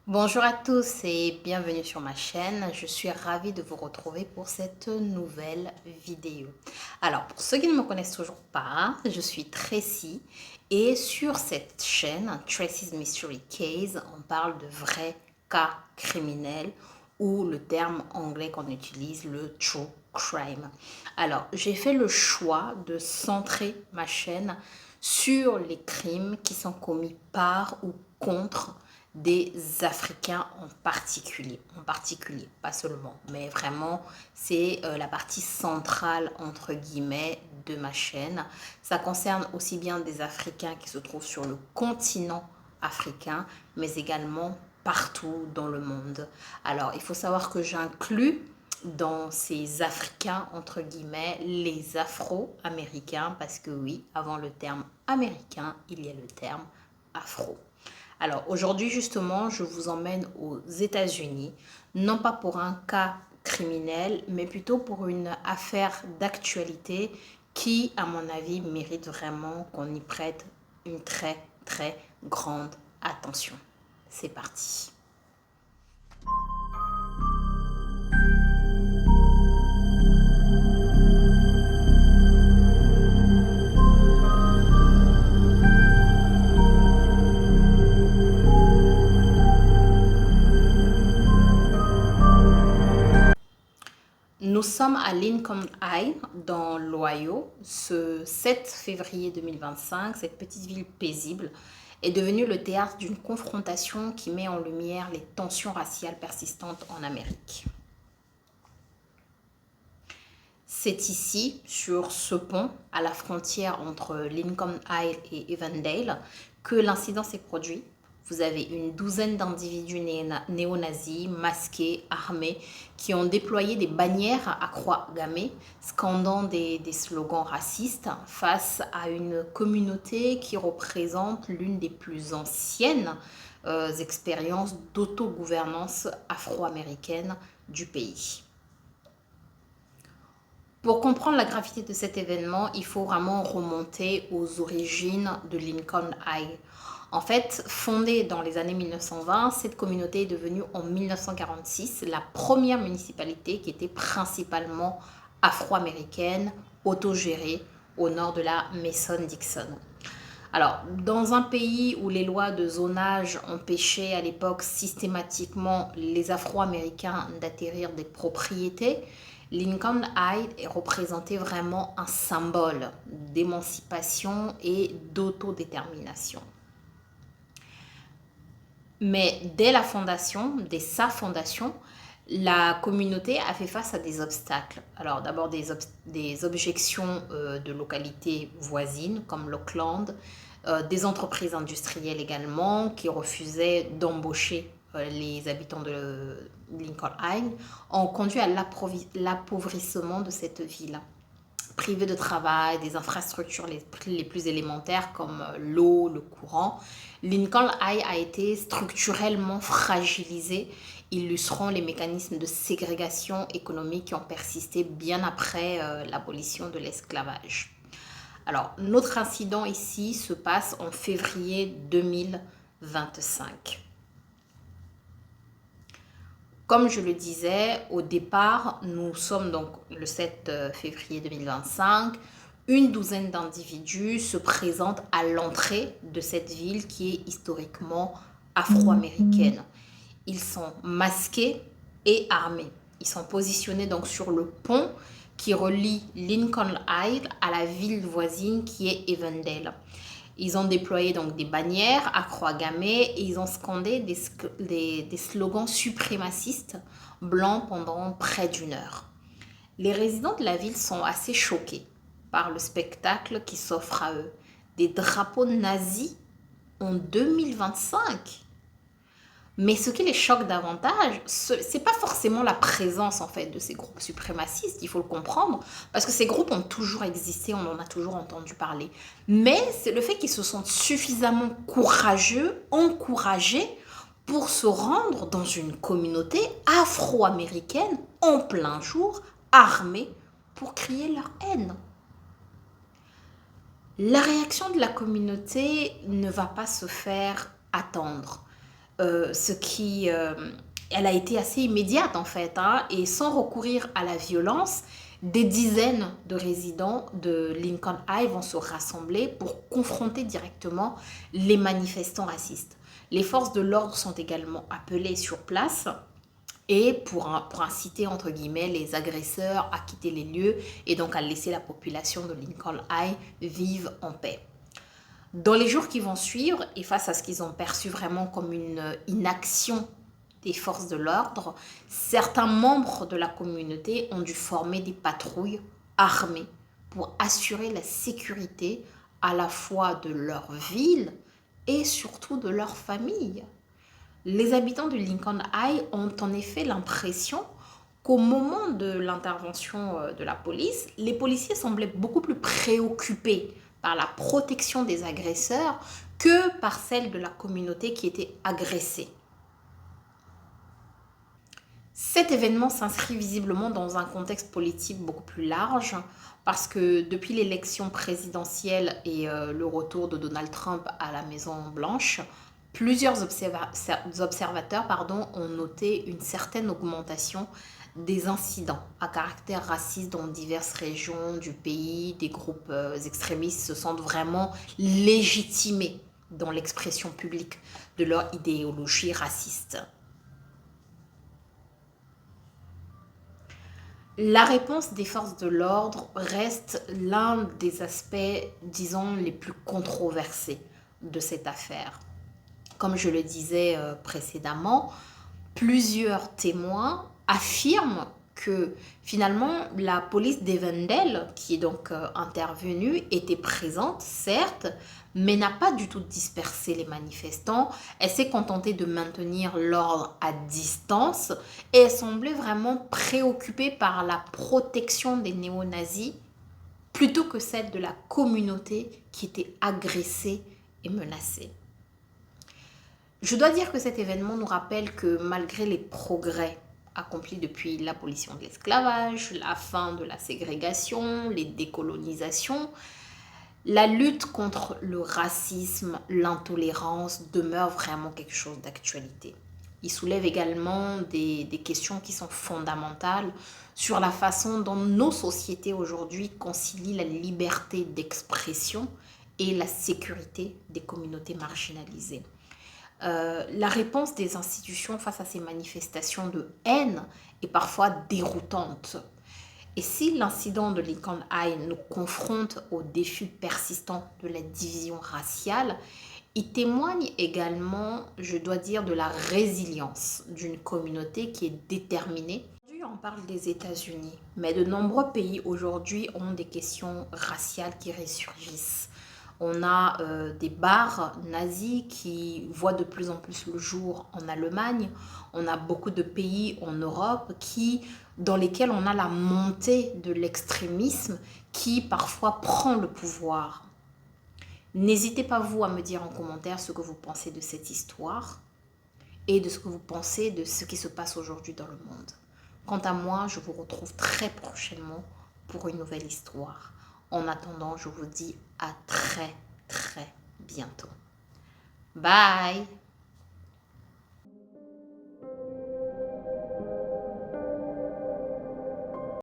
Bonjour à tous et bienvenue sur ma chaîne. Je suis ravie de vous retrouver pour cette nouvelle vidéo. Alors, pour ceux qui ne me connaissent toujours pas, je suis Tracy et sur cette chaîne, Tracy's Mystery Case, on parle de vrais cas criminels ou le terme anglais qu'on utilise, le true crime. Alors, j'ai fait le choix de centrer ma chaîne sur les crimes qui sont commis par ou contre des Africains en particulier, pas seulement, mais vraiment c'est la partie centrale entre guillemets de ma chaîne. Ça concerne aussi bien des Africains qui se trouvent sur le continent africain, mais également partout dans le monde. Alors il faut savoir que j'inclus dans ces Africains, entre guillemets, les Afro-Américains, parce que oui, avant le terme américain, il y a le terme afro. Alors aujourd'hui justement, je vous emmène aux États-Unis, non pas pour un cas criminel, mais plutôt pour une affaire d'actualité qui, à mon avis, mérite vraiment qu'on y prête une très très grande attention. C'est parti. Nous sommes à Lincoln High, dans l'Ohio, ce 7 février 2025. Cette petite ville paisible est devenue le théâtre d'une confrontation qui met en lumière les tensions raciales persistantes en Amérique. C'est ici, sur ce pont, à la frontière entre Lincoln High et Evandale, que l'incident s'est produit. Vous avez une douzaine d'individus néo-nazis, masqués, armés, qui ont déployé des bannières à croix gammée, scandant des slogans racistes face à une communauté qui représente l'une des plus anciennes expériences d'autogouvernance afro-américaine du pays. Pour comprendre la gravité de cet événement, il faut vraiment remonter aux origines de Lincoln High. En fait, fondée dans les années 1920, cette communauté est devenue en 1946 la première municipalité qui était principalement afro-américaine, autogérée au nord de la Mason-Dixon. Alors, dans un pays où les lois de zonage empêchaient à l'époque systématiquement les Afro-Américains d'acquérir des propriétés, Lincoln High représentait vraiment un symbole d'émancipation et d'autodétermination. Mais dès la fondation, dès sa fondation, la communauté a fait face à des obstacles. Alors d'abord des objections de localités voisines comme l'Oakland, des entreprises industrielles également qui refusaient d'embaucher les habitants de Lincoln High, ont conduit à l'appauvrissement de cette ville. Privés de travail, des infrastructures les plus élémentaires comme l'eau, le courant, Lincoln High a été structurellement fragilisé, illustrant les mécanismes de ségrégation économique qui ont persisté bien après l'abolition de l'esclavage. Alors, notre incident ici se passe en février 2025. Comme je le disais, au départ, nous sommes donc le 7 février 2025. Une douzaine d'individus se présentent à l'entrée de cette ville qui est historiquement afro-américaine. Ils sont masqués et armés. Ils sont positionnés donc sur le pont qui relie Lincoln High à la ville voisine qui est Evandale. Ils ont déployé donc des bannières à croix gammée et ils ont scandé des slogans suprémacistes blancs pendant près d'une heure. Les résidents de la ville sont assez choqués par le spectacle qui s'offre à eux. Des drapeaux nazis en 2025. Mais ce qui les choque davantage, c'est pas forcément la présence en fait de ces groupes suprémacistes, il faut le comprendre, parce que ces groupes ont toujours existé, on en a toujours entendu parler. Mais c'est le fait qu'ils se sentent suffisamment courageux, encouragés pour se rendre dans une communauté afro-américaine en plein jour, armés pour crier leur haine. La réaction de la communauté ne va pas se faire attendre. elle a été assez immédiate en fait, hein, et sans recourir à la violence, des dizaines de résidents de Lincoln High vont se rassembler pour confronter directement les manifestants racistes. Les forces de l'ordre sont également appelées sur place et pour inciter entre guillemets les agresseurs à quitter les lieux et donc à laisser la population de Lincoln High vivre en paix. Dans les jours qui vont suivre, et face à ce qu'ils ont perçu vraiment comme une inaction des forces de l'ordre, certains membres de la communauté ont dû former des patrouilles armées pour assurer la sécurité à la fois de leur ville et surtout de leur famille. Les habitants de Lincoln High ont en effet l'impression qu'au moment de l'intervention de la police, les policiers semblaient beaucoup plus préoccupés par la protection des agresseurs que par celle de la communauté qui était agressée. Cet événement s'inscrit visiblement dans un contexte politique beaucoup plus large parce que depuis l'élection présidentielle et le retour de Donald Trump à la Maison-Blanche, plusieurs observateurs ont noté une certaine augmentation des incidents à caractère raciste dans diverses régions du pays. Des groupes extrémistes se sentent vraiment légitimés dans l'expression publique de leur idéologie raciste. La réponse des forces de l'ordre reste l'un des aspects, disons, les plus controversés de cette affaire. Comme je le disais précédemment, plusieurs témoins affirment que finalement la police d'Evendale, qui est donc intervenue, était présente, certes, mais n'a pas du tout dispersé les manifestants. Elle s'est contentée de maintenir l'ordre à distance et elle semblait vraiment préoccupée par la protection des néo-nazis plutôt que celle de la communauté qui était agressée et menacée. Je dois dire que cet événement nous rappelle que malgré les progrès accomplis depuis l'abolition de l'esclavage, la fin de la ségrégation, les décolonisations, la lutte contre le racisme, l'intolérance demeure vraiment quelque chose d'actualité. Il soulève également des questions qui sont fondamentales sur la façon dont nos sociétés aujourd'hui concilient la liberté d'expression et la sécurité des communautés marginalisées. La réponse des institutions face à ces manifestations de haine est parfois déroutante. Et si l'incident de Lincoln High nous confronte aux défis persistants de la division raciale, il témoigne également, je dois dire, de la résilience d'une communauté qui est déterminée. Aujourd'hui, on parle des États-Unis, mais de nombreux pays aujourd'hui ont des questions raciales qui ressurgissent. On a des bars nazis qui voient de plus en plus le jour en Allemagne. On a beaucoup de pays en Europe dans lesquels on a la montée de l'extrémisme qui parfois prend le pouvoir. N'hésitez pas vous à me dire en commentaire ce que vous pensez de cette histoire et de ce que vous pensez de ce qui se passe aujourd'hui dans le monde. Quant à moi, je vous retrouve très prochainement pour une nouvelle histoire. En attendant, je vous dis à très, très bientôt. Bye!